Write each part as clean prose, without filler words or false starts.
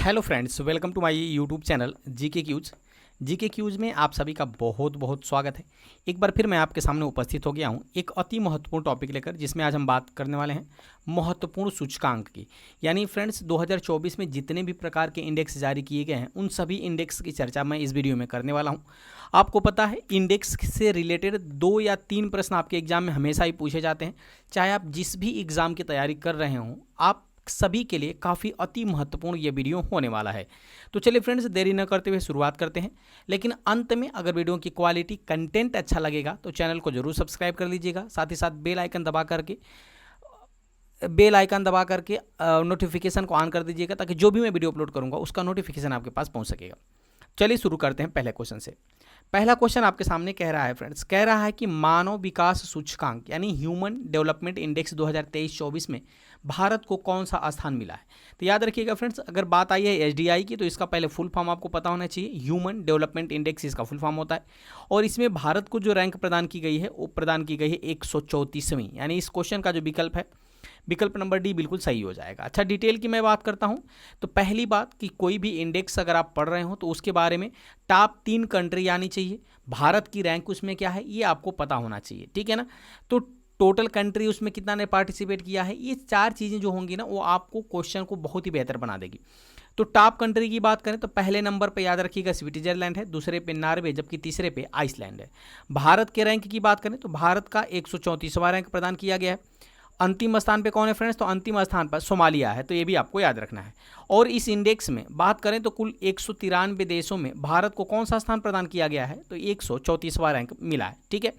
Hello friends, welcome to my YouTube channel GK quiz. GK quiz में आप सभी का बहुत बहुत स्वागत है। एक बार फिर मैं आपके सामने उपस्थित हो गया हूं एक अति महत्वपूर्ण टॉपिक लेकर, जिसमें आज हम बात करने वाले हैं महत्वपूर्ण सूचकांक की। यानी फ्रेंड्स 2024 में जितने भी प्रकार के इंडेक्स जारी किए गए हैं उन सभी इंडेक्स की चर्चा मैं इस वीडियो में करने वाला हूं। आपको पता है इंडेक्स से रिलेटेड 2 या 3 प्रश्न आपके एग्जाम में हमेशा ही पूछे जाते हैं। चाहे आप जिस भी एग्जाम की तैयारी कर रहे हों, आप सभी के लिए काफ़ी अति महत्वपूर्ण ये वीडियो होने वाला है। तो चलिए फ्रेंड्स, देरी न करते हुए शुरुआत करते हैं। लेकिन अंत में अगर वीडियो की क्वालिटी कंटेंट अच्छा लगेगा तो चैनल को जरूर सब्सक्राइब कर लीजिएगा। साथ ही साथ बेल आइकन दबा करके नोटिफिकेशन को ऑन कर दीजिएगा, ताकि जो भी मैं वीडियो अपलोड करूंगा उसका नोटिफिकेशन आपके पास पहुंच सकेगा। चलिए शुरू करते हैं पहले क्वेश्चन से। पहला क्वेश्चन आपके सामने कह रहा है फ्रेंड्स, कह रहा है कि मानव विकास सूचकांक यानी ह्यूमन डेवलपमेंट इंडेक्स 2023-24 में भारत को कौन सा स्थान मिला है। तो याद रखिएगा फ्रेंड्स, अगर बात आई है एसडीआई की तो इसका पहले फुल फॉर्म आपको पता होना चाहिए। ह्यूमन डेवलपमेंट इंडेक्स इसका फुल फॉर्म होता है। और इसमें भारत को जो रैंक प्रदान की गई है वो प्रदान की गई है 134वीं। यानी इस क्वेश्चन का जो विकल्प है, विकल्प नंबर डी बिल्कुल सही हो जाएगा। अच्छा, डिटेल की मैं बात करता हूं तो पहली बात कि कोई भी इंडेक्स अगर आप पढ़ रहे हो तो उसके बारे में टॉप 3 कंट्री आनी चाहिए। भारत की रैंक उसमें क्या है ये आपको पता होना चाहिए, ठीक है ना। तो टोटल कंट्री उसमें कितना ने पार्टिसिपेट किया है, ये 4 चीज़ें जो होंगी ना वो आपको क्वेश्चन को बहुत ही बेहतर बना देगी। तो टॉप कंट्री की बात करें तो पहले नंबर पे याद रखिएगा स्विट्जरलैंड है, दूसरे पे नॉर्वे, जबकि तीसरे पे आइसलैंड है। भारत के रैंक की बात करें तो भारत का 134वां रैंक प्रदान किया गया है। अंतिम स्थान पे कौन है फ्रेंड्स, तो अंतिम स्थान पर सोमालिया है। तो ये भी आपको याद रखना है। और इस इंडेक्स में बात करें तो कुल 193 देशों में भारत को कौन सा स्थान प्रदान किया गया है, तो 134वां रैंक मिला है, ठीक है।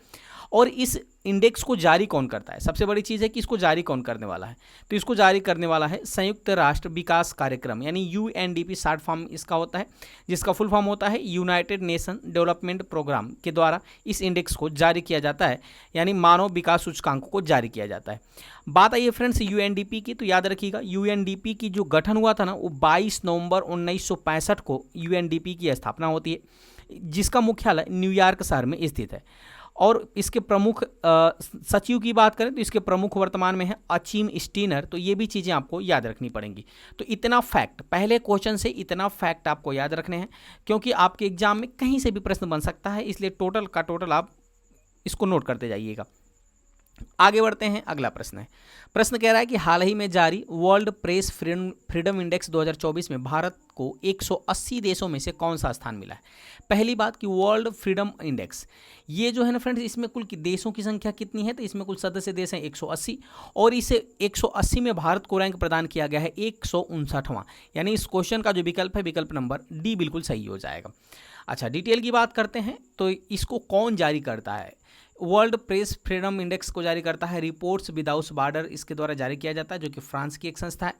और इस इंडेक्स को जारी कौन करता है, सबसे बड़ी चीज़ है कि इसको जारी कौन करने वाला है। तो इसको जारी करने वाला है संयुक्त राष्ट्र विकास कार्यक्रम यानी यूएनडीपी, शॉर्ट फॉर्म इसका होता है, जिसका फुल फॉर्म होता है यूनाइटेड नेशन डेवलपमेंट प्रोग्राम के द्वारा इस इंडेक्स को जारी किया जाता है। यानी मानव विकास सूचकांक को जारी किया जाता है। बात आई है फ्रेंड्स यूएनडीपी की, तो याद रखिएगा यूएनडीपी की जो गठन हुआ था ना वो 22 नवंबर 1965 को यूएनडीपी की स्थापना होती है, जिसका मुख्यालय न्यूयॉर्क शहर में स्थित है। और इसके प्रमुख सचिव की बात करें तो इसके प्रमुख वर्तमान में है अचीम स्टीनर। तो ये भी चीज़ें आपको याद रखनी पड़ेंगी। तो इतना फैक्ट, पहले क्वेश्चन से इतना फैक्ट आपको याद रखने हैं, क्योंकि आपके एग्जाम में कहीं से भी प्रश्न बन सकता है, इसलिए टोटल का टोटल आप इसको नोट करते जाइएगा। आगे बढ़ते हैं, अगला प्रश्न है। प्रश्न कह रहा है कि हाल ही में जारी वर्ल्ड प्रेस फ्रीडम इंडेक्स 2024 में भारत को 180 देशों में से कौन सा स्थान मिला है। पहली बात कि वर्ल्ड फ्रीडम इंडेक्स ये जो है ना फ्रेंड्स, इसमें कुल देशों की संख्या कितनी है, तो इसमें कुल सदस्य देश हैं 180, और इसे 180 में भारत को रैंक प्रदान किया गया है 159वां। यानी इस क्वेश्चन का जो विकल्प है, विकल्प नंबर डी बिल्कुल सही हो जाएगा। अच्छा, डिटेल की बात करते हैं तो इसको कौन जारी करता है। वर्ल्ड प्रेस फ्रीडम इंडेक्स को जारी करता है रिपोर्ट्स विदाउट बॉर्डर, इसके द्वारा जारी किया जाता है, जो कि फ्रांस की एक संस्था है।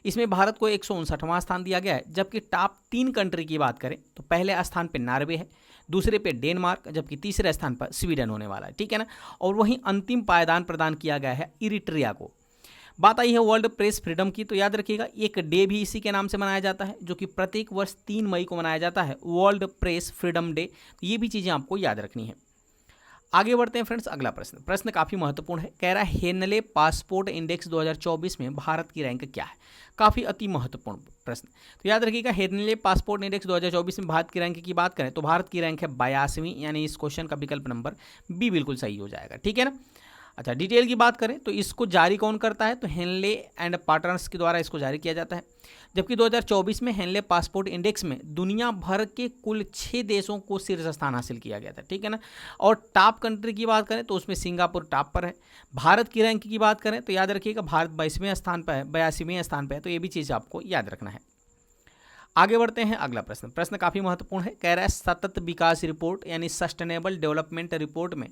इसमें भारत को 159वां स्थान दिया गया है। जबकि टॉप 3 कंट्री की बात करें तो पहले स्थान पे नॉर्वे है, दूसरे पे डेनमार्क, जबकि तीसरे स्थान पर स्वीडन होने वाला है, ठीक है ना। और वहीं अंतिम पायदान प्रदान किया गया है इरिट्रिया को। बात आई है वर्ल्ड प्रेस फ्रीडम की, तो याद रखिएगा एक डे भी इसी के नाम से मनाया जाता है, जो कि प्रत्येक वर्ष 3 मई को मनाया जाता है, वर्ल्ड प्रेस फ्रीडम डे। तो ये भी चीज़ें आपको याद रखनी है। आगे बढ़ते हैं फ्रेंड्स, अगला प्रश्न काफ़ी महत्वपूर्ण है। कह रहा है हेनले पासपोर्ट इंडेक्स 2024 में भारत की रैंक क्या है। काफ़ी अति महत्वपूर्ण प्रश्न। तो याद रखिएगा हेनले पासपोर्ट इंडेक्स 2024 में भारत की रैंक की बात करें तो भारत की रैंक है 82वीं। यानी इस क्वेश्चन का विकल्प नंबर बी बिल्कुल सही हो जाएगा, ठीक है ना। अच्छा, डिटेल की बात करें तो इसको जारी कौन करता है, तो हेनले एंड पार्टनर्स के द्वारा इसको जारी किया जाता है। जबकि 2024 में हेनले पासपोर्ट इंडेक्स में दुनिया भर के कुल 6 देशों को शीर्ष स्थान हासिल किया गया था, ठीक है ना। और टॉप कंट्री की बात करें तो उसमें सिंगापुर टॉप पर है। भारत की रैंक की बात करें तो याद रखिएगा भारत 22वें स्थान पर है, 82वें स्थान पर है। तो ये भी चीज़ आपको याद रखना है। आगे बढ़ते हैं, अगला प्रश्न काफ़ी महत्वपूर्ण है। कह रहा है सतत विकास रिपोर्ट यानी सस्टेनेबल डेवलपमेंट रिपोर्ट में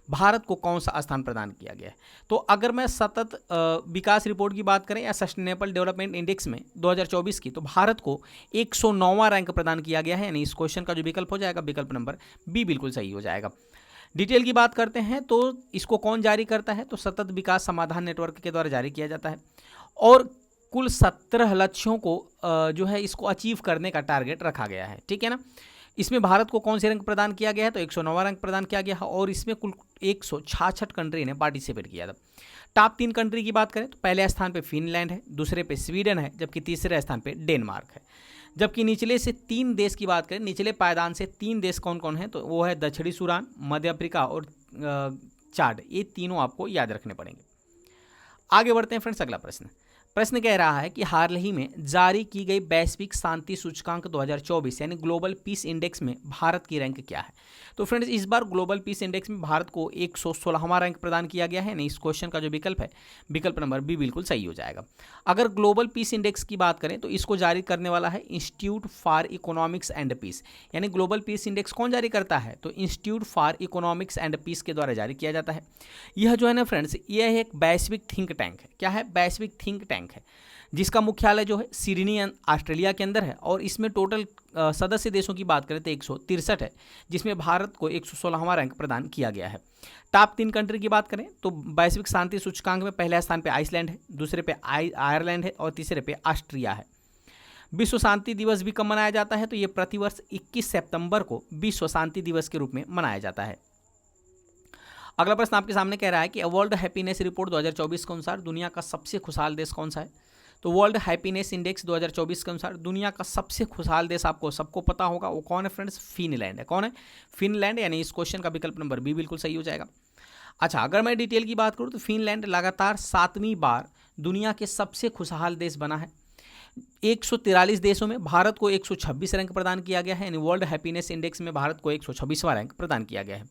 भारत को कौन सा स्थान प्रदान किया गया है। तो अगर मैं सतत विकास रिपोर्ट की बात करें या सस्टेनेबल डेवलपमेंट इंडेक्स में 2024 की, तो भारत को 109वां रैंक प्रदान किया गया है। यानी इस क्वेश्चन का जो विकल्प हो जाएगा, विकल्प नंबर बी बिल्कुल सही हो जाएगा। डिटेल की बात करते हैं तो इसको कौन जारी करता है, तो सतत विकास समाधान नेटवर्क के द्वारा जारी किया जाता है। और कुल 17 लक्ष्यों को जो है इसको अचीव करने का टारगेट रखा गया है, ठीक है ना। इसमें भारत को कौन से रैंक प्रदान किया गया है, तो 109वां रैंक प्रदान किया गया है। और इसमें कुल 166 कंट्री ने पार्टिसिपेट किया था। टॉप 3 कंट्री की बात करें तो पहले स्थान पे फिनलैंड है, दूसरे पे स्वीडन है, जबकि तीसरे स्थान पे डेनमार्क है। जबकि निचले से 3 देश की बात करें, निचले पायदान से 3 देश कौन कौन है, तो वो है दक्षिणी सूडान, मध्य अफ्रीका और चाड। ये तीनों आपको याद रखने पड़ेंगे। आगे बढ़ते हैं फ्रेंड्स, अगला प्रश्न कह रहा है कि हाल ही में जारी की गई वैश्विक शांति सूचकांक 2024 यानी ग्लोबल पीस इंडेक्स में भारत की रैंक क्या है। तो फ्रेंड्स इस बार ग्लोबल पीस इंडेक्स में भारत को 116वां रैंक प्रदान किया गया है। नहीं, इस क्वेश्चन का जो विकल्प है, विकल्प नंबर बी बिल्कुल सही हो जाएगा। अगर ग्लोबल पीस इंडेक्स की बात करें तो इसको जारी करने वाला है Institute for Economics and Peace. यानी ग्लोबल पीस इंडेक्स कौन जारी करता है, तो Institute for Economics and Peace के द्वारा जारी किया जाता है। यह जो है ना फ्रेंड्स, यह एक वैश्विक थिंक टैंक है। क्या है, वैश्विक थिंक टैंक है, जिसका मुख्यालय जो है सिडनी ऑस्ट्रेलिया के अंदर है। और इसमें टोटल सदस्य देशों की बात करें तो 163 है, जिसमें भारत को 116वां रैंक प्रदान किया गया है। टॉप 3 कंट्री की बात करें तो वैश्विक शांति सूचकांक में पहले स्थान पे आइसलैंड है, दूसरे पे आयरलैंड है और तीसरे पे ऑस्ट्रिया है। विश्व शांति दिवस भी कब मनाया जाता है, तो ये प्रतिवर्ष 21 सितंबर को विश्व शांति दिवस के रूप में मनाया जाता है। अगला प्रश्न आपके सामने कह रहा है कि वर्ल्ड हैप्पीनेस रिपोर्ट 2024 के अनुसार दुनिया का सबसे खुशहाल देश कौन सा है। तो वर्ल्ड हैप्पीनेस इंडेक्स 2024 के अनुसार दुनिया का सबसे खुशहाल देश आपको सबको पता होगा, वो कौन है फ्रेंड्स, फिनलैंड है। कौन है, फिनलैंड। यानी इस क्वेश्चन का विकल्प नंबर बी बिल्कुल सही हो जाएगा। अच्छा, अगर मैं डिटेल की बात करूँ तो फिनलैंड लगातार 7वीं बार दुनिया के सबसे खुशहाल देश बना है। 143 देशों में भारत को 126 रैंक प्रदान किया गया है। यानी वर्ल्ड हैप्पीनेस इंडेक्स में भारत को 126वां रैंक प्रदान किया गया है।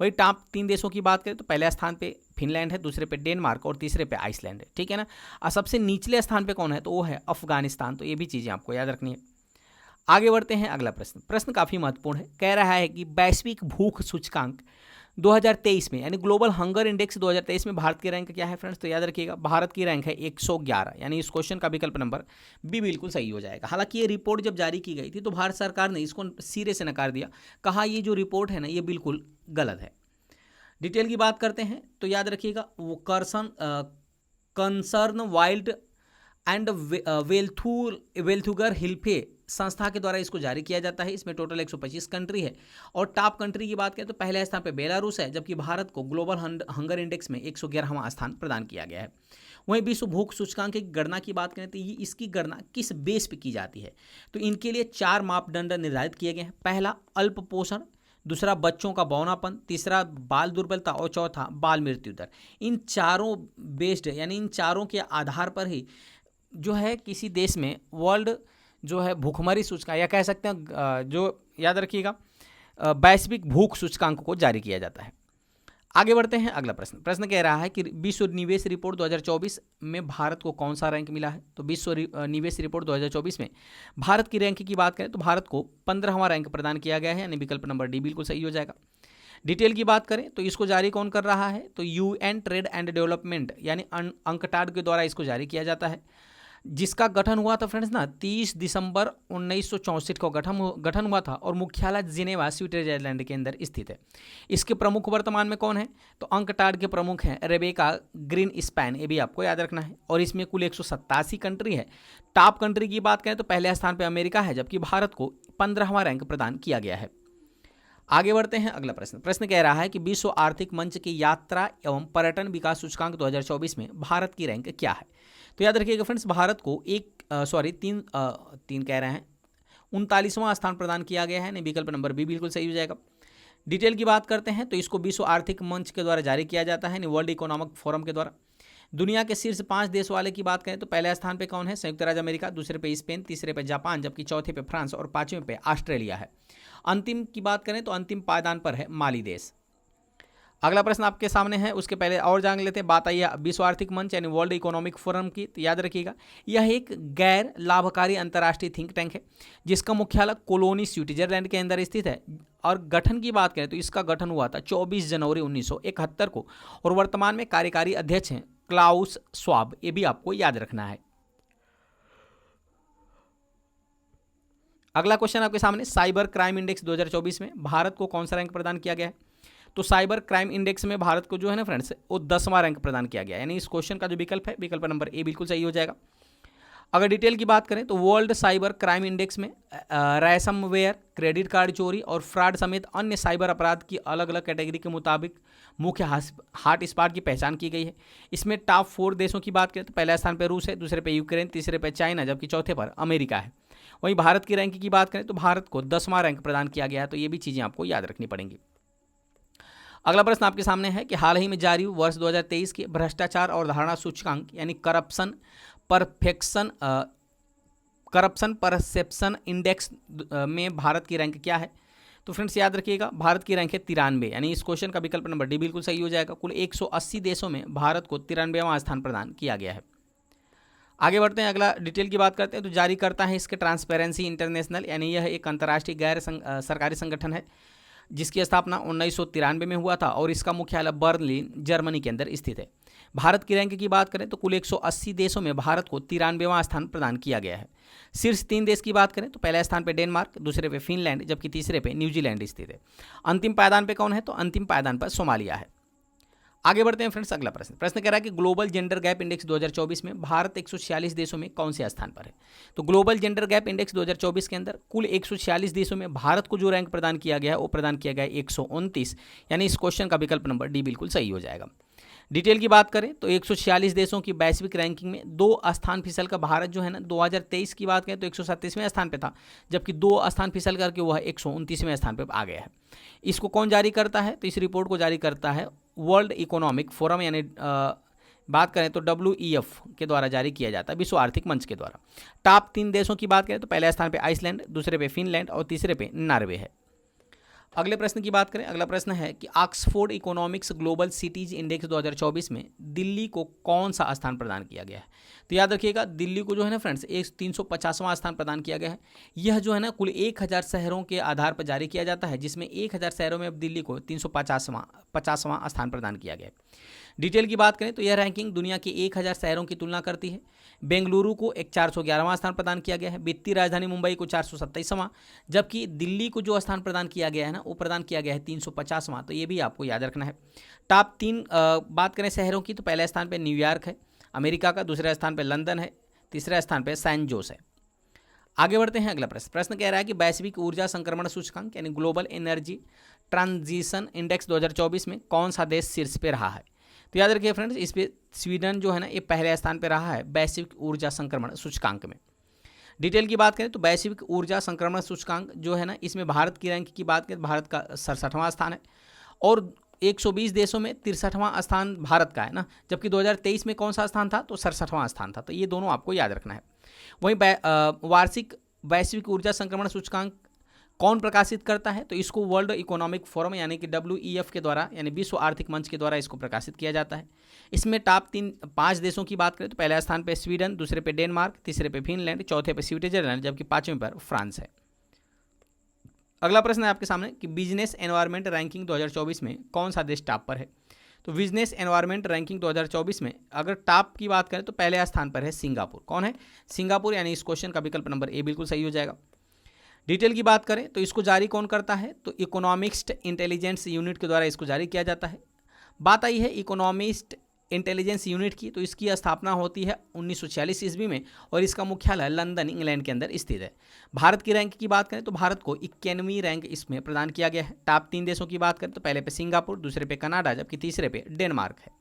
वही टॉप 3 देशों की बात करें तो पहले स्थान पे फिनलैंड है, दूसरे पे डेनमार्क और तीसरे पे आइसलैंड है। ठीक है ना। और सबसे निचले स्थान पे कौन है, तो वो है अफगानिस्तान। तो ये भी चीज़ें आपको याद रखनी है। आगे बढ़ते हैं, अगला प्रश्न काफ़ी महत्वपूर्ण है। कह रहा है कि वैश्विक भूख सूचकांक 2023 में यानी ग्लोबल हंगर इंडेक्स 2023 में भारत की रैंक क्या है फ्रेंड्स, तो याद रखिएगा भारत की रैंक है 111। यानी इस क्वेश्चन का विकल्प नंबर बी बिल्कुल सही हो जाएगा। हालांकि ये रिपोर्ट जब जारी की गई थी तो भारत सरकार ने इसको सिरे से नकार दिया, कहा ये जो रिपोर्ट है ना ये बिल्कुल गलत है। डिटेल की बात करते हैं तो याद रखिएगा वो कंसर्न वाइल्ड एंड वेल्थुगर हिल्फे संस्था के द्वारा इसको जारी किया जाता है। इसमें टोटल 125 कंट्री है। और टॉप कंट्री की बात करें तो पहले स्थान पे बेलारूस है, जबकि भारत को ग्लोबल हंगर इंडेक्स में 111वां स्थान प्रदान किया गया है। वहीं विश्व भूख सूचकांक की गणना की बात करें तो ये इसकी गणना किस बेस पे की जाती है, तो इनके लिए 4 मापदंड निर्धारित किए गए हैं। पहला अल्प पोषण, दूसरा बच्चों का बौनापन, तीसरा बाल दुर्बलता और चौथा बाल मृत्यु दर। इन चारों बेस्ड यानी इन चारों के आधार पर ही जो है किसी देश में वर्ल्ड जो है भूखमरी सूचकांक या कह सकते हैं जो याद रखिएगा वैश्विक भूख सूचकांक को जारी किया जाता है। आगे बढ़ते हैं, अगला प्रश्न कह रहा है कि विश्व निवेश रिपोर्ट 2024 में भारत को कौन सा रैंक मिला है। तो विश्व निवेश रिपोर्ट 2024 में भारत की रैंक की बात करें तो भारत को 15वां रैंक प्रदान किया गया है। यानी विकल्प नंबर डी बिल्कुल सही हो जाएगा। डिटेल की बात करें तो इसको जारी कौन कर रहा है, तो UN ट्रेड एंड डेवलपमेंट यानी अंकटाड के द्वारा इसको जारी किया जाता है, जिसका गठन हुआ था फ्रेंड्स ना 30 दिसंबर 1964 को गठन हुआ था और मुख्यालय जिनेवा स्विट्जरलैंड के अंदर स्थित है। इसके प्रमुख वर्तमान में कौन है, तो अंकटाड के प्रमुख हैं रेबेका ग्रीनस्पैन। ये भी आपको याद रखना है। और इसमें कुल 187 कंट्री है। टॉप कंट्री की बात करें तो पहले स्थान पर अमेरिका है, जबकि भारत को 15वां रैंक प्रदान किया गया है। आगे बढ़ते हैं, अगला प्रश्न कह रहा है कि विश्व आर्थिक मंच की यात्रा एवं पर्यटन विकास सूचकांक 2024 में भारत की रैंक क्या है। तो याद रखिएगा फ्रेंड्स भारत को 39वां स्थान प्रदान किया गया है। विकल्प नंबर बी बिल्कुल सही हो जाएगा। डिटेल की बात करते हैं तो इसको विश्व आर्थिक मंच के द्वारा जारी किया जाता है, वर्ल्ड इकोनॉमिक फोरम के द्वारा। दुनिया के शीर्ष 5 देश वाले की बात करें तो पहले स्थान पे कौन है, संयुक्त राज्य अमेरिका, दूसरे पे स्पेन, तीसरे पे जापान, जबकि चौथे पे फ्रांस और 5वें पे ऑस्ट्रेलिया है। अंतिम की बात करें तो अंतिम पायदान पर है माली देश। अगला प्रश्न आपके सामने है, उसके पहले और जान लेते हैं। बात आई है विश्व आर्थिक मंच यानी वर्ल्ड इकोनॉमिक फोरम की। तो याद रखिएगा यह एक गैर लाभकारी अंतर्राष्ट्रीय थिंक टैंक है, जिसका मुख्यालय कोलोनी स्विट्जरलैंड के अंदर स्थित है। और गठन की बात करें तो इसका गठन हुआ था 24 जनवरी 1971 को और वर्तमान में कार्यकारी अध्यक्ष हैं क्लाउस श्वाब। ये भी आपको याद रखना है। अगला क्वेश्चन आपके सामने, साइबर क्राइम इंडेक्स 2024 में भारत को कौन सा रैंक प्रदान किया गया है। तो साइबर क्राइम इंडेक्स में भारत को जो है ना फ्रेंड्स वो 10वां रैंक प्रदान किया गया। यानी इस क्वेश्चन का जो विकल्प है, विकल्प नंबर ए बिल्कुल सही हो जाएगा। अगर डिटेल की बात करें तो वर्ल्ड साइबर क्राइम इंडेक्स में रैंसमवेयर, क्रेडिट कार्ड चोरी और फ्रॉड समेत अन्य साइबर अपराध की अलग अलग कैटेगरी के मुताबिक मुख्य हॉटस्पॉट की पहचान की गई है। इसमें टॉप 4 देशों की बात करें तो पहले स्थान पर रूस है, दूसरे पे यूक्रेन, तीसरे पे चाइना, जबकि चौथे पर अमेरिका है। वहीं भारत की रैंकिंग की बात करें तो भारत को 10वां रैंक प्रदान किया गया है। तो ये भी चीज़ें आपको याद रखनी पड़ेंगी। अगला प्रश्न आपके सामने है कि हाल ही में जारी वर्ष 2023 के भ्रष्टाचार और धारणा सूचकांक यानी करप्शन परसेप्शन इंडेक्स में भारत की रैंक क्या है? तो फ्रेंड्स याद रखिएगा, भारत की रैंक है 93, यानी इस क्वेश्चन का विकल्प नंबर डी बिल्कुल सही हो जाएगा। कुल 180 देशों में भारत को 93वां स्थान प्रदान किया गया है। आगे बढ़ते हैं, अगला डिटेल की बात करते हैं। तो जारी करता है इसके ट्रांसपेरेंसी इंटरनेशनल, यानी यह एक अंतर्राष्ट्रीय गैर सरकारी संगठन है जिसकी स्थापना 1993 में हुआ था और इसका मुख्यालय बर्लिन जर्मनी के अंदर स्थित है। भारत की रैंक की बात करें तो कुल 180 देशों में भारत को 93वां स्थान प्रदान किया गया है। शीर्ष 3 देश की बात करें तो पहले स्थान पे डेनमार्क, दूसरे पे फिनलैंड, जबकि तीसरे पे न्यूजीलैंड स्थित है। अंतिम पायदान पे कौन है? तो अंतिम पायदान पर सोमालिया है। आगे बढ़ते हैं फ्रेंड्स, अगला प्रश्न कह रहा है कि ग्लोबल जेंडर गैप इंडेक्स 2024 में भारत 146 देशों में कौन से स्थान पर है? तो ग्लोबल जेंडर गैप इंडेक्स 2024 के अंदर कुल 146 देशों में भारत को जो रैंक प्रदान किया गया है वो प्रदान किया गया है 129, यानी इस क्वेश्चन का विकल्प नंबर डी बिल्कुल सही हो जाएगा। डिटेल की बात करें तो 146 देशों की वैश्विक रैंकिंग में 2 स्थान फिसल का भारत जो है ना 2023 की बात करें तो 137वें स्थान पे था, जबकि 2 स्थान फिसल करके वह 129वें स्थान पे आ गया है। इसको कौन जारी करता है? तो इस रिपोर्ट को जारी करता है वर्ल्ड इकोनॉमिक फोरम, यानी बात करें तो WEF के द्वारा जारी किया जाता है, विश्व आर्थिक मंच के द्वारा। टॉप 3 देशों की बात करें तो पहले स्थान पे आइसलैंड, दूसरे पे फिनलैंड और तीसरे पे नॉर्वे है। अगले प्रश्न की बात करें, अगला प्रश्न है कि Oxford economics global cities index 2024 में दिल्ली को कौन सा स्थान प्रदान किया गया है? तो याद रखिएगा, दिल्ली को जो है ना फ्रेंड्स 350वां स्थान प्रदान किया गया है। यह जो है ना कुल 1000 शहरों के आधार पर जारी किया जाता है, जिसमें 1000 शहरों में अब दिल्ली को 350वां स्थान प्रदान किया गया है। डिटेल की बात करें तो यह रैंकिंग दुनिया के 1000 शहरों की तुलना करती है। बेंगलुरु को एक 411वां स्थान प्रदान किया गया है, वित्तीय राजधानी मुंबई को 427वां, जबकि दिल्ली को जो स्थान प्रदान किया गया है ना वो प्रदान किया गया है 350वां। तो ये भी आपको याद रखना है। टॉप 3 बात करें शहरों की तो पहले स्थान पर न्यूयॉर्क है अमेरिका का, दूसरे स्थान पर लंदन है, तीसरे स्थान पर सैन जोस है। आगे बढ़ते हैं, अगला प्रश्न कह रहा है कि वैश्विक ऊर्जा संक्रमण सूचकांक यानी ग्लोबल एनर्जी ट्रांजिशन इंडेक्स 2024 में कौन सा देश शीर्ष पे रहा है? तो याद रखिए फ्रेंड्स, इस पे स्वीडन जो है ना ये पहले स्थान पे रहा है वैश्विक ऊर्जा संक्रमण सूचकांक में। डिटेल की बात करें तो वैश्विक ऊर्जा संक्रमण सूचकांक जो है ना इसमें भारत की रैंक की बात करें, भारत का 67वां स्थान है और 120 देशों में 63वां स्थान भारत का है ना, जबकि 2023 में कौन सा स्थान था? तो 67वां स्थान था। तो ये दोनों आपको याद रखना है। वहीं वार्षिक वैश्विक ऊर्जा संक्रमण सूचकांक कौन प्रकाशित करता है? तो इसको वर्ल्ड इकोनॉमिक फोरम यानी कि WEF के द्वारा, यानी विश्व आर्थिक मंच के द्वारा इसको प्रकाशित किया जाता है। इसमें टॉप 5 देशों की बात करें तो पहले स्थान पे स्वीडन, दूसरे पे डेनमार्क, तीसरे पे फिनलैंड, चौथे पे स्विट्जरलैंड, जबकि 5वें पर फ्रांस है। अगला प्रश्न है आपके सामने कि बिजनेस एनवायरनमेंट रैंकिंग 2024 में कौन सा देश टॉप पर है? तो बिजनेस एनवायरनमेंट रैंकिंग 2024 में अगर टॉप की बात करें तो पहले स्थान पर है सिंगापुर। कौन है? सिंगापुर, यानी इस क्वेश्चन का विकल्प नंबर ए बिल्कुल सही हो जाएगा। डिटेल की बात करें तो इसको जारी कौन करता है? तो इकोनॉमिस्ट इंटेलिजेंस यूनिट के द्वारा इसको जारी किया जाता है। बात आई है इकोनॉमिस्ट इंटेलिजेंस यूनिट की, तो इसकी स्थापना होती है 1946 ईस्वी में और इसका मुख्यालय लंदन इंग्लैंड के अंदर स्थित है। भारत की रैंक की बात करें तो भारत को 91वीं रैंक इसमें प्रदान किया गया है। टॉप 3 देशों की बात करें तो पहले पे सिंगापुर, दूसरे पे कनाडा, जबकि तीसरे पे डेनमार्क है।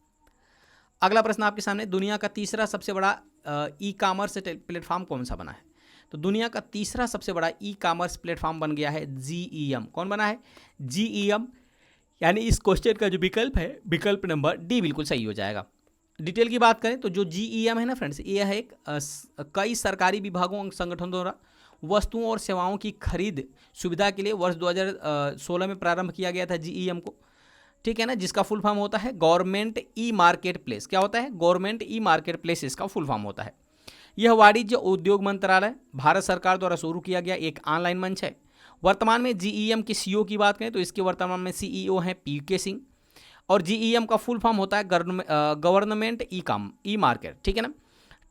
अगला प्रश्न आपके सामने, दुनिया का तीसरा सबसे बड़ा ई कॉमर्स प्लेटफॉर्म कौन सा बना है? तो दुनिया का तीसरा सबसे बड़ा ई कॉमर्स प्लेटफॉर्म बन गया है GEM। कौन बना है? GEM, यानी इस क्वेश्चन का जो विकल्प है विकल्प नंबर डी बिल्कुल सही हो जाएगा। डिटेल की बात करें तो जो GEM है ना फ्रेंड्स, ये है एक कई सरकारी विभागों और संगठनों द्वारा वस्तुओं और सेवाओं की खरीद सुविधा के लिए वर्ष 2016 में प्रारंभ किया गया था GEM को, ठीक है ना, जिसका फुल फॉर्म होता है गवर्नमेंट ई मार्केट प्लेस। क्या होता है? गवर्नमेंट ई मार्केट प्लेस इसका फुल फॉर्म होता है। यह वाणिज्य उद्योग मंत्रालय भारत सरकार द्वारा शुरू किया गया एक ऑनलाइन मंच है। वर्तमान में GEM के CEO की बात करें तो इसके वर्तमान में CEO हैं PK सिंह और GEM का फुल फॉर्म होता है गवर्नमेंट ई मार्केट, ठीक है ना।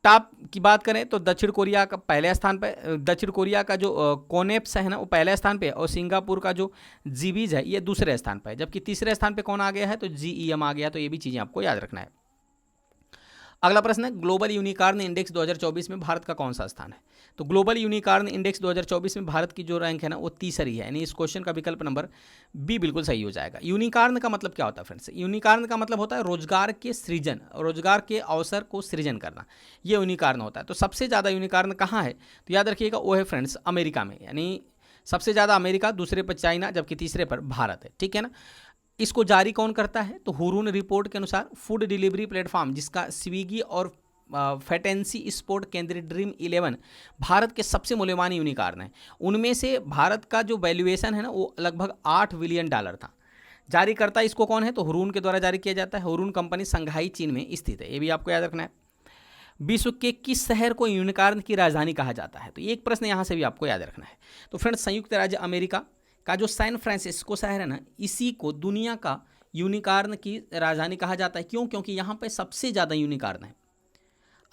टॉप की बात करें तो दक्षिण कोरिया का पहले स्थान पर, दक्षिण कोरिया का जो कोनेप्स है ना वो पहले स्थान पे और सिंगापुर का जो जीबीज है ये दूसरे स्थान पर है, जबकि तीसरे स्थान पे कौन आ गया है? तो GEM आ गया। तो ये भी चीज़ें आपको याद रखना है। अगला प्रश्न है ग्लोबल यूनिकॉर्न इंडेक्स 2024 में भारत का कौन सा स्थान है? तो ग्लोबल यूनिकॉर्न इंडेक्स 2024 में भारत की जो रैंक है ना वो तीसरी है, यानी इस क्वेश्चन का विकल्प नंबर बी बिल्कुल सही हो जाएगा। यूनिकॉर्न का मतलब क्या होता है फ्रेंड्स? यूनिकॉर्न का मतलब होता है रोजगार के सृजन, रोजगार के अवसर को सृजन करना, ये यूनिकॉर्न होता है। तो सबसे ज़्यादा यूनिकॉर्न कहाँ है? तो याद रखिएगा वो है फ्रेंड्स अमेरिका में, यानी सबसे ज़्यादा अमेरिका, दूसरे पर चाइना, जबकि तीसरे पर भारत है। ठीक है ना। इसको जारी कौन करता है? तो हुरून रिपोर्ट के अनुसार फूड डिलीवरी प्लेटफॉर्म जिसका स्विगी और फैटेंसी स्पोर्ट केंद्रित ड्रीम 11 भारत के सबसे मूल्यवान यूनिकॉर्न है। उनमें से भारत का जो वैल्यूएशन है ना वो लगभग $8 बिलियन था। जारी करता इसको कौन है? तो हुरून के द्वारा जारी किया जाता है। हुरून कंपनी संघाई चीन में स्थित है, ये भी आपको याद रखना है। विश्व के किस शहर को यूनिकॉर्न की राजधानी कहा जाता है? तो एक प्रश्न यहाँ से भी आपको याद रखना है। तो फ्रेंड्स संयुक्त राज्य अमेरिका का जो सैन फ्रांसिस्को शहर है ना, इसी को दुनिया का यूनिकॉर्न की राजधानी कहा जाता है। क्यों? क्योंकि यहाँ पे सबसे ज़्यादा यूनिकॉर्न है।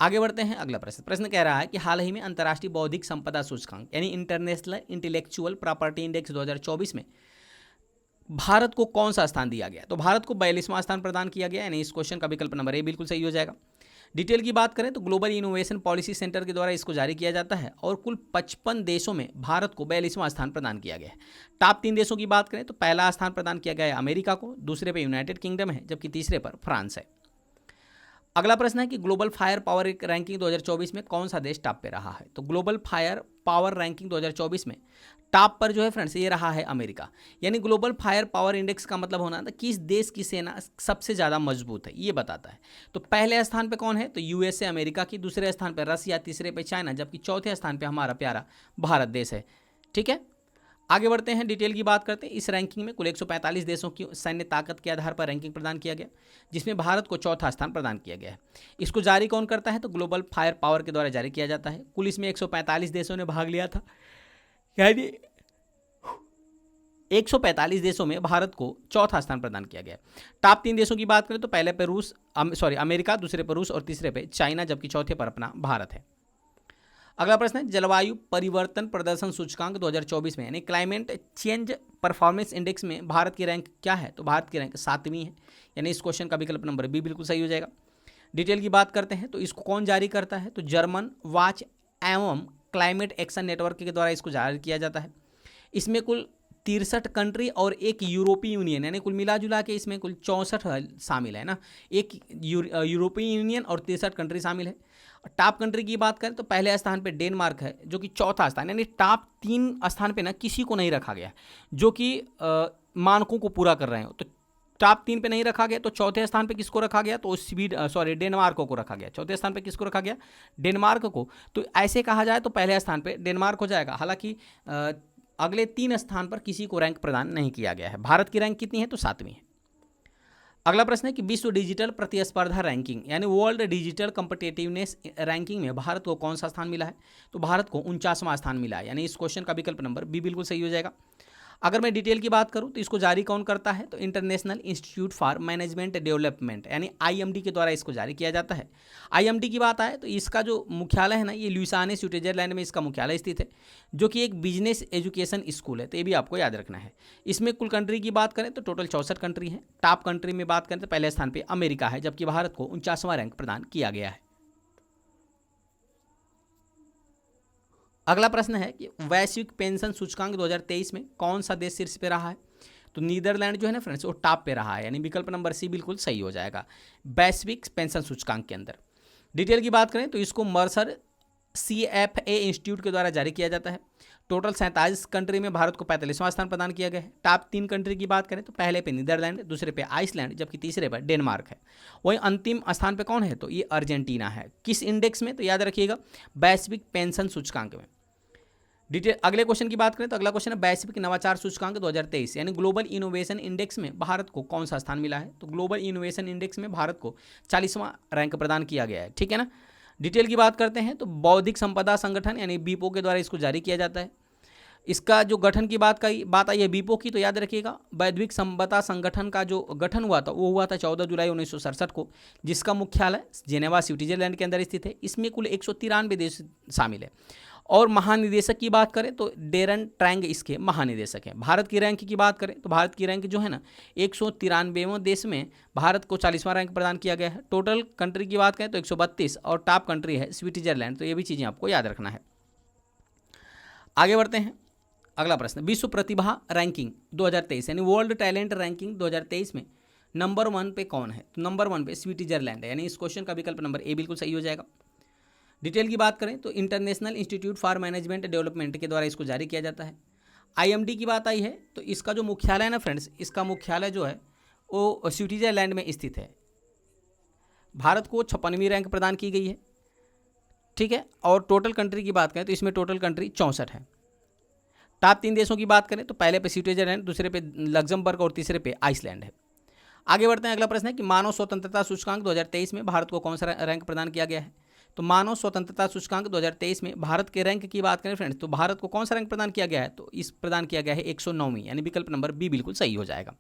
आगे बढ़ते हैं, अगला प्रश्न कह रहा है कि हाल ही में अंतर्राष्ट्रीय बौद्धिक संपदा सूचकांक यानी इंटरनेशनल इंटेलेक्चुअल प्रॉपर्टी इंडेक्स 2024 में भारत को कौन सा स्थान दिया गया? तो भारत को 42वां स्थान प्रदान किया गया, यानी इस क्वेश्चन का विकल्प नंबर ए बिल्कुल सही हो जाएगा। डिटेल की बात करें तो ग्लोबल इनोवेशन पॉलिसी सेंटर के द्वारा इसको जारी किया जाता है और कुल 55 देशों में भारत को 42वां स्थान प्रदान किया गया है। टॉप 3 देशों की बात करें तो पहला स्थान प्रदान किया गया है अमेरिका को, दूसरे पे यूनाइटेड किंगडम है, जबकि तीसरे पर फ्रांस है। अगला प्रश्न है कि ग्लोबल फायर पावर रैंकिंग 2024 में कौन सा देश टॉप पे रहा है? तो ग्लोबल फायर पावर रैंकिंग 2024 में टॉप पर जो है फ्रेंड्स ये रहा है अमेरिका। यानी ग्लोबल फायर पावर इंडेक्स का मतलब होना था किस देश की सेना सबसे ज़्यादा मजबूत है, ये बताता है। तो पहले स्थान पे कौन है? तो यूएसए अमेरिका की, दूसरे स्थान पर रसिया, तीसरे पे चाइना, जबकि चौथे स्थान पे हमारा प्यारा भारत देश है। ठीक है, आगे बढ़ते हैं, डिटेल की बात करते हैं। इस रैंकिंग में कुल 145 देशों की सैन्य ताकत के आधार पर रैंकिंग प्रदान किया गया, जिसमें भारत को चौथा स्थान प्रदान किया गया है। इसको जारी कौन करता है? तो ग्लोबल फायर पावर के द्वारा जारी किया जाता है। कुल इसमें 145 देशों ने भाग लिया था, यानी 145 देशों में भारत को चौथा स्थान प्रदान किया गया। टॉप 3 देशों की बात करें तो पहले पे अमेरिका, दूसरे पे रूस और तीसरे पे चाइना, जबकि चौथे पर अपना भारत है। अगला प्रश्न है जलवायु परिवर्तन प्रदर्शन सूचकांक 2024 में यानी क्लाइमेट चेंज परफॉर्मेंस इंडेक्स में भारत की रैंक क्या है? तो भारत की रैंक 7वीं है, यानी इस क्वेश्चन का विकल्प नंबर बी बिल्कुल सही हो जाएगा। डिटेल की बात करते हैं तो इसको कौन जारी करता है? तो जर्मन वाच एवं क्लाइमेट एक्शन नेटवर्क के द्वारा इसको जारी किया जाता है। इसमें कुल 63 कंट्री और एक यूरोपीय यूनियन, यानी कुल मिला जुला के इसमें कुल 64 शामिल है ना। एक यूरोपीय यूनियन और 63 कंट्री शामिल है। टॉप कंट्री की बात करें तो पहले स्थान पे डेनमार्क है, जो कि चौथा स्थान, यानी टॉप 3 स्थान पे ना किसी को नहीं रखा गया जो कि मानकों को पूरा कर रहे हो। तो टॉप 3 पे नहीं रखा गया, तो चौथे स्थान पे किसको रखा गया? तो डेनमार्क को रखा गया। चौथे स्थान पे किसको रखा गया? डेनमार्क को। तो ऐसे कहा जाए तो पहले स्थान पे डेनमार्क हो जाएगा। हालांकि अगले 3 स्थान पर किसी को रैंक प्रदान नहीं किया गया है। भारत की रैंक कितनी है? तो 7वीं है। अगला प्रश्न है कि विश्व डिजिटल प्रतिस्पर्धा रैंकिंग यानी वर्ल्ड डिजिटल कॉम्पिटिटिवनेस रैंकिंग में भारत को कौन सा स्थान मिला है? तो भारत को 49वां स्थान मिला है, यानी इस क्वेश्चन का विकल्प नंबर बी बिल्कुल सही हो जाएगा। अगर मैं डिटेल की बात करूं तो इसको जारी कौन करता है? तो international institute for management development यानी IMD के द्वारा इसको जारी किया जाता है। IMD की बात आए तो इसका जो मुख्यालय है ना, ये ल्यूसाने स्विट्जरलैंड में इसका मुख्यालय स्थित है, जो कि एक बिजनेस एजुकेशन स्कूल है। तो ये भी आपको याद रखना है। इसमें कुल कंट्री की बात करें तो टोटल 64 कंट्री हैं। टॉप कंट्री में बात करें तो पहले स्थान पर अमेरिका है, जबकि भारत को 49वां रैंक प्रदान किया गया है। अगला प्रश्न है कि वैश्विक पेंशन सूचकांक 2023 में कौन सा देश शीर्ष पे रहा है? तो नीदरलैंड जो है ना फ्रेंड्स वो टॉप पे रहा है, यानी विकल्प नंबर सी बिल्कुल सही हो जाएगा वैश्विक पेंशन सूचकांक के अंदर। डिटेल की बात करें तो इसको मर्सर CFA इंस्टीट्यूट के द्वारा जारी किया जाता है। टोटल 47 कंट्री में भारत को 45वां स्थान प्रदान किया गया है। टॉप 3 कंट्री की बात करें तो पहले पे नीदरलैंड, दूसरे पे आइसलैंड, जबकि तीसरे पर डेनमार्क है। वहीं अंतिम स्थान पे कौन है? तो ये अर्जेंटीना है। किस इंडेक्स में? तो याद रखिएगा वैश्विक पेंशन सूचकांक में। डिटेल अगले क्वेश्चन की बात करें तो अगला क्वेश्चन है वैश्विक नवाचार सूचकांक 2023 यानी ग्लोबल इनोवेशन इंडेक्स में भारत को कौन सा स्थान मिला है? तो ग्लोबल इनोवेशन इंडेक्स में भारत को 40वां रैंक प्रदान किया गया है। ठीक है ना। डिटेल की बात करते हैं तो बौद्धिक संपदा संगठन यानी BIPO के द्वारा इसको जारी किया जाता है। इसका जो गठन की बात आई है बीपो की, तो याद रखिएगा वैश्विक संबंधता संगठन का जो गठन हुआ था वो हुआ था 14 जुलाई 1967 को, जिसका मुख्यालय जेनेवा स्विट्जरलैंड के अंदर स्थित है। इसमें कुल 193 देश शामिल है। और महानिदेशक की बात करें तो डेरन ट्रैंग इसके महानिदेशक हैं। भारत की रैंक की बात करें तो भारत की रैंक जो है ना 193वें देश में भारत को 40वां रैंक प्रदान किया गया है। टोटल कंट्री की बात करें तो 132 और टॉप कंट्री है स्विट्जरलैंड। तो ये भी चीज़ें आपको याद रखना है। आगे बढ़ते हैं, अगला प्रश्न, विश्व प्रतिभा रैंकिंग 2023 यानी वर्ल्ड टैलेंट रैंकिंग 2023 में नंबर 1 पे कौन है? तो नंबर 1 पे स्विट्जरलैंड है, यानी इस क्वेश्चन का विकल्प नंबर ए बिल्कुल सही हो जाएगा। डिटेल की बात करें तो international institute for management development के द्वारा इसको जारी किया जाता है। IMD की बात आई है तो इसका जो मुख्यालय है ना फ्रेंड्स, इसका मुख्यालय जो है वो स्विट्जरलैंड में स्थित है। भारत को 56वीं रैंक प्रदान की गई है, ठीक है। और टोटल कंट्री की बात करें तो इसमें टोटल कंट्री 64 है। टॉप 3 देशों की बात करें तो पहले पे स्विट्जरलैंड, दूसरे पे लग्जमबर्ग और तीसरे पे आइसलैंड है। आगे बढ़ते हैं, अगला प्रश्न है कि मानव स्वतंत्रता सूचकांक 2023 में भारत को कौन सा रैंक प्रदान किया गया है? तो मानव स्वतंत्रता सूचकांक 2023 में भारत के रैंक की बात करें फ्रेंड्स तो भारत को कौन सा रैंक प्रदान किया गया है? तो इस प्रदान किया गया है 109वीं, यानी विकल्प नंबर बी बिल्कुल सही हो जाएगा।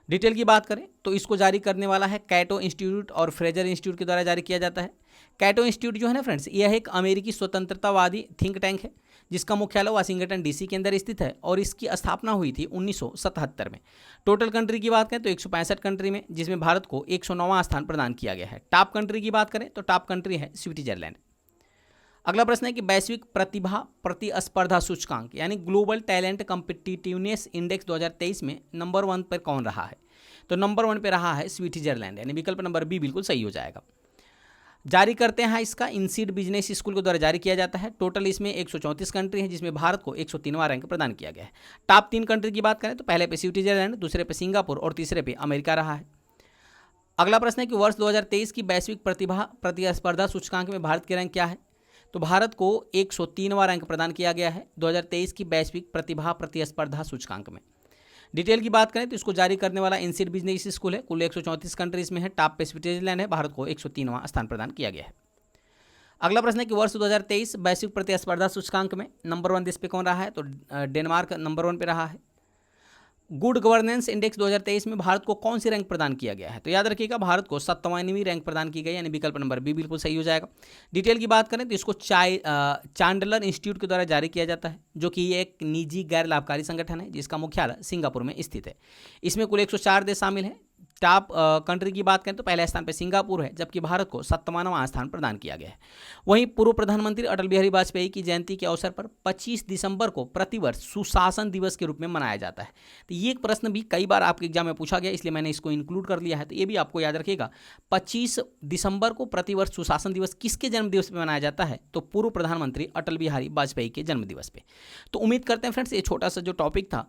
डिटेल की बात करें तो इसको जारी करने वाला है कैटो इंस्टीट्यूट और फ्रेजर इंस्टीट्यूट के द्वारा जारी किया जाता है। कैटो इंस्टीट्यूट जो है ना फ्रेंड्स, यह एक अमेरिकी स्वतंत्रतावादी थिंक टैंक है जिसका मुख्यालय वाशिंगटन DC के अंदर स्थित है और इसकी स्थापना हुई थी 1977 में। टोटल कंट्री की बात करें तो 165 कंट्री में, जिसमें भारत को 109वां स्थान प्रदान किया गया है। टॉप कंट्री की बात करें तो टॉप कंट्री है स्विट्जरलैंड। अगला प्रश्न है कि वैश्विक प्रतिभा प्रतिस्पर्धा सूचकांक यानी ग्लोबल टैलेंट कॉम्पिटिटिवनेस इंडेक्स 2023 में नंबर 1 पर कौन रहा है? तो नंबर 1 पे रहा है स्विट्जरलैंड, यानी विकल्प नंबर बी बिल्कुल सही हो जाएगा। जारी करते हैं इसका इनसीड बिजनेस स्कूल के द्वारा जारी किया जाता है। टोटल इसमें 134 कंट्री है, जिसमें भारत को 103वां रैंक प्रदान किया गया है। टॉप 3 कंट्री की बात करें तो पहले पे स्विट्जरलैंड, दूसरे पे सिंगापुर और तीसरे पे अमेरिका रहा है। अगला प्रश्न है कि वर्ष 2023 की वैश्विक प्रतिभा प्रतिस्पर्धा सूचकांक में भारत की रैंक क्या है? तो भारत को 103वां रैंक प्रदान किया गया है 2023 की वैश्विक प्रतिभा प्रतिस्पर्धा सूचकांक में। डिटेल की बात करें तो इसको जारी करने वाला इनसीड बिजनेस स्कूल है। कुल 134 कंट्रीज में है। टॉप पे स्विट्जरलैंड है, भारत को 103वां स्थान प्रदान किया गया है। अगला प्रश्न है कि वर्ष 2023 वैश्विक प्रतिस्पर्धा सूचकांक में नंबर 1 देश पे कौन रहा है? तो डेनमार्क नंबर 1 पे रहा है। गुड गवर्नेंस इंडेक्स 2023 में भारत को कौन सी रैंक प्रदान किया गया है? तो याद रखिएगा भारत को 57वीं रैंक प्रदान की गई, यानी विकल्प नंबर बी बिल्कुल सही हो जाएगा। डिटेल की बात करें तो इसको चांडलर इंस्टीट्यूट के द्वारा जारी किया जाता है, जो कि एक निजी गैर लाभकारी संगठन है जिसका मुख्यालय सिंगापुर में स्थित है। इसमें कुल 104 देश शामिल हैं। टॉप कंट्री की बात करें तो पहले स्थान पर सिंगापुर है, जबकि भारत को 57वां स्थान प्रदान किया गया है। वहीं पूर्व प्रधानमंत्री अटल बिहारी वाजपेयी की जयंती के अवसर पर 25 दिसंबर को प्रतिवर्ष सुशासन दिवस के रूप में मनाया जाता है। तो ये एक प्रश्न भी कई बार आपके एग्जाम में पूछा गया, इसलिए मैंने इसको इंक्लूड कर लिया है। तो ये भी आपको याद रखिएगा, 25 दिसंबर को प्रतिवर्ष सुशासन दिवस किसके जन्म दिवस पर मनाया जाता है? तो पूर्व प्रधानमंत्री अटल बिहारी वाजपेयी के जन्म दिवस पे। तो उम्मीद करते हैं फ्रेंड्स ये छोटा सा जो टॉपिक था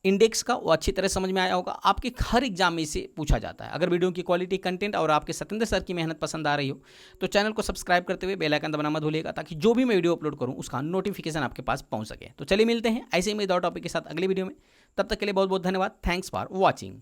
इंडेक्स का वो अच्छी तरह समझ में आया होगा। आपके हर एग्जाम में इसे पूछा जाता है। अगर वीडियो की क्वालिटी, कंटेंट और आपके सत्येंद्र सर की मेहनत पसंद आ रही हो तो चैनल को सब्सक्राइब करते हुए बेल आइकन दबाना मत भूलिएगा, ताकि जो भी मैं वीडियो अपलोड करूं उसका नोटिफिकेशन आपके पास पहुंच सके। तो चलिए मिलते हैं ऐसे ही मजेदार टॉपिक के साथ अगले वीडियो में। तब तक के लिए बहुत बहुत धन्यवाद। Thanks for watching.